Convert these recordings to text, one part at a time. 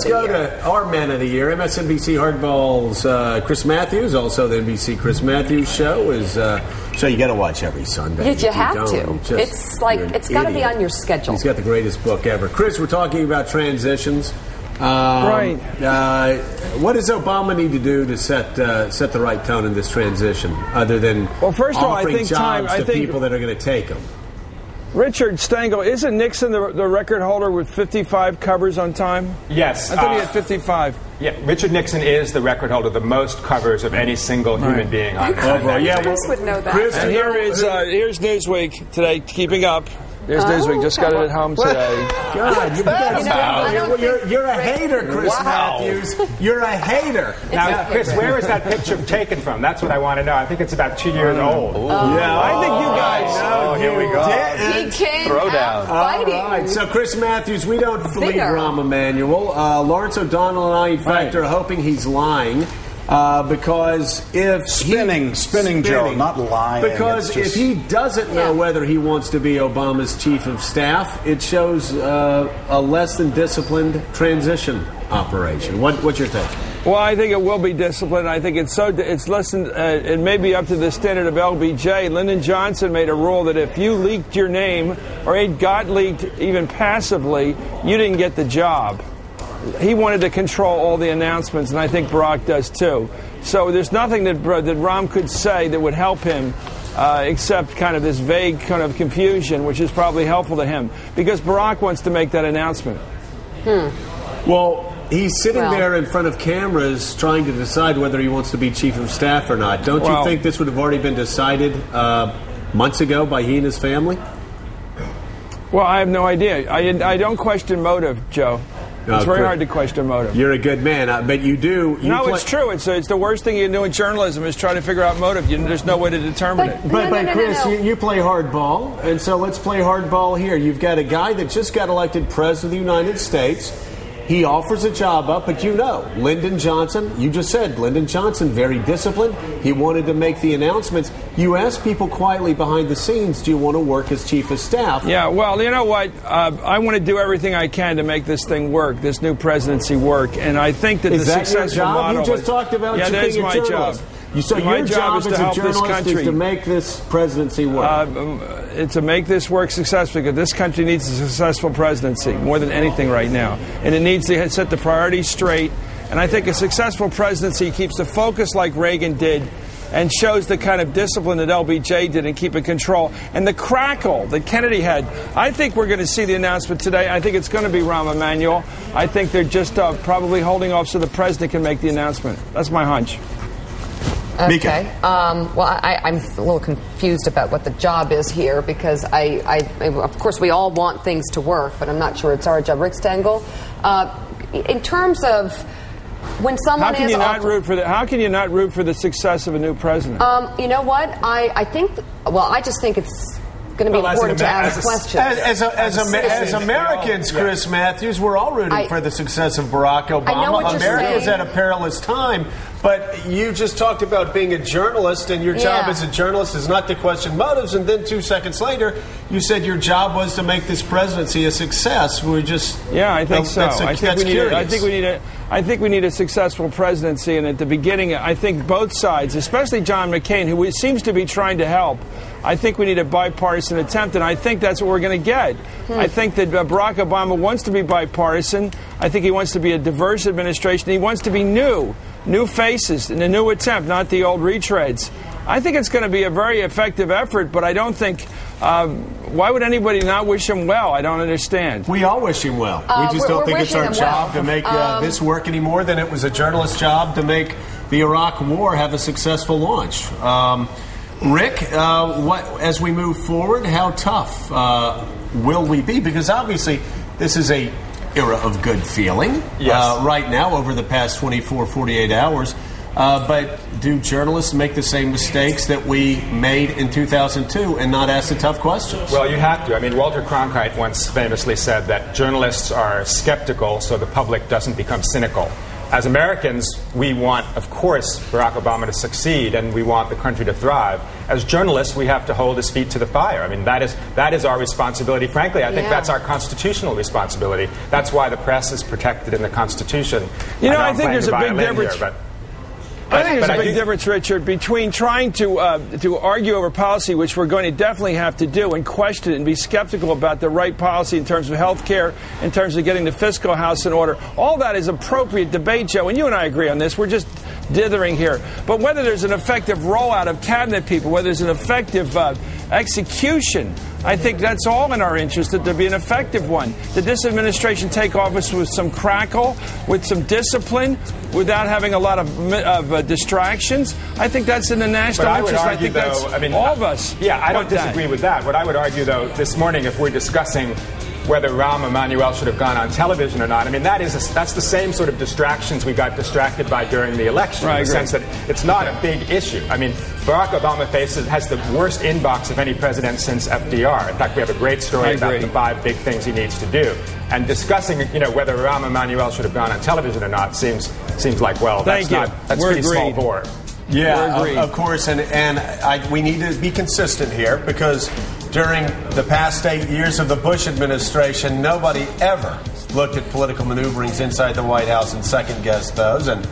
let's go to our man of the year. MSNBC Hardball's Chris Matthews, also the NBC Chris Matthews show is. So you got to watch every Sunday. You have to. It's got to be on your schedule. He's got the greatest book ever. Chris, we're talking about transitions. Right. What does Obama need to do to set the right tone in this transition, other than first of all, I think jobs to people that are going to take them? Richard Stengel, isn't Nixon the record holder with 55 covers on time? Yes. I thought he had 55. Yeah, Richard Nixon is the record holder, the most covers of any single human being on time. Chris would know that. And here's Newsweek today, keeping up. There's Newsweek. Just got it at home today. God, you're a hater, Chris Matthews. You're a hater. Now, Chris, where is that picture taken from? That's what I want to know. I think it's about 2 years old. Yeah, I think you guys know. Here we go. He came out fighting. All right, so Chris Matthews, we don't believe Rahm Emanuel. Lawrence O'Donnell and I, in fact, are hoping he's lying. Because if spinning, Joe, not lying. Because if he doesn't know whether he wants to be Obama's chief of staff, it shows a less than disciplined transition operation. What's your take? Well, I think it will be disciplined. I think it's less than it may be up to the standard of LBJ. Lyndon Johnson made a rule that if you leaked your name or it got leaked even passively, you didn't get the job. He wanted to control all the announcements, and I think Barack does too. So there's nothing that Rahm could say that would help him except kind of this vague kind of confusion, which is probably helpful to him, because Barack wants to make that announcement. Well, he's sitting there in front of cameras trying to decide whether he wants to be chief of staff or not. Don't you think this would have already been decided months ago by he and his family? Well, I have no idea. I don't question motive, Joe. It's very hard to question motive. You're a good man, but you do. It's true. It's the worst thing you can do in journalism is try to figure out motive. There's no way to determine it. But Chris, you play hardball, and so let's play hardball here. You've got a guy that just got elected president of the United States. He offers a job up, but Lyndon Johnson, you just said, Lyndon Johnson, very disciplined. He wanted to make the announcements. You ask people quietly behind the scenes, do you want to work as chief of staff? Yeah, well, you know what? I want to do everything I can to make this thing work, this new presidency work. And I think that is the that successful your job? model... You just talked about being a journalist. So your job as a journalist is to make this presidency work. It's to make this work successfully, because this country needs a successful presidency more than anything right now. And it needs to set the priorities straight. And I think a successful presidency keeps the focus like Reagan did and shows the kind of discipline that LBJ did and keep in control. And the crackle that Kennedy had, I think we're going to see the announcement today. I think it's going to be Rahm Emanuel. I think they're just probably holding off so the president can make the announcement. That's my hunch. Okay. Well, I'm a little confused about what the job is here, because of course, we all want things to work, but I'm not sure it's our job. Rick Stengel, in terms of when someone how can you not root for the success of a new president? You know what? I just think it's going to be important to ask questions. As Americans, Chris Matthews, we're all rooting for the success of Barack Obama. America's at a perilous time. But you just talked about being a journalist, and your job as a journalist is not to question motives. And then 2 seconds later, you said your job was to make this presidency a success. We're just I think so. I think we need a successful presidency. And at the beginning, I think both sides, especially John McCain, who seems to be trying to help, I think we need a bipartisan attempt, and I think that's what we're going to get. I think that Barack Obama wants to be bipartisan. I think he wants to be a diverse administration. He wants to be new faces in a new attempt, not the old retreads. I think it's going to be a very effective effort, but I don't think... why would anybody not wish him well? I don't understand. We all wish him well. We just don't think it's our job to make this work any more than it was a journalist's job to make the Iraq War have a successful launch. Rick, as we move forward, how tough will we be? Because obviously this is a era of good feeling right now over the past 24, 48 hours. But do journalists make the same mistakes that we made in 2002 and not ask the tough questions? Well, you have to. I mean, Walter Cronkite once famously said that journalists are skeptical so the public doesn't become cynical. as Americans, we want, of course, Barack Obama to succeed, and we want the country to thrive. As journalists, we have to hold his feet to the fire. I mean, that is our responsibility. Frankly, I think that's our constitutional responsibility. That's why the press is protected in the Constitution. You know, I think there's a big difference. I think there's a big difference, Richard, between trying to argue over policy, which we're going to definitely have to do, and question it and be skeptical about the right policy in terms of health care, in terms of getting the fiscal house in order. All that is appropriate debate, Joe, and you and I agree on this. We're just dithering here. But whether there's an effective rollout of cabinet people, whether there's an effective execution, I think that's all in our interest, that there be an effective one. Did this administration take office with some crackle, with some discipline, without having a lot of distractions? I think that's in the national interest. I think that's all of us. Yeah, I don't disagree with that. What I would argue, though, this morning, if we're discussing whether Rahm Emanuel should have gone on television or not, I mean, that's the same sort of distractions we got distracted by during the election, in the sense that it's not a big issue. I mean, Barack Obama has the worst inbox of any president since FDR. In fact, we have a great story about the 5 big things he needs to do. And discussing, whether Rahm Emanuel should have gone on television or not seems like, well, that's pretty small bore. Yeah, of course, and we need to be consistent here, because during the past 8 years of the Bush administration, nobody ever looked at political maneuverings inside the White House and second-guessed those, and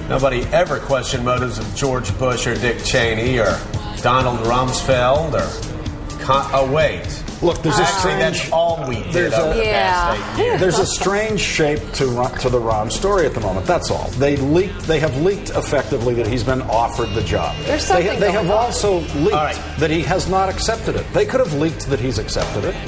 nobody ever questioned motives of George Bush or Dick Cheney or Donald Rumsfeld or wait. Look, there's that's all we did over the past 8 years. There's a strange shape to the Rahm story at the moment. That's all. They have leaked effectively that he's been offered the job. They have also leaked that he has not accepted it. They could have leaked that he's accepted it.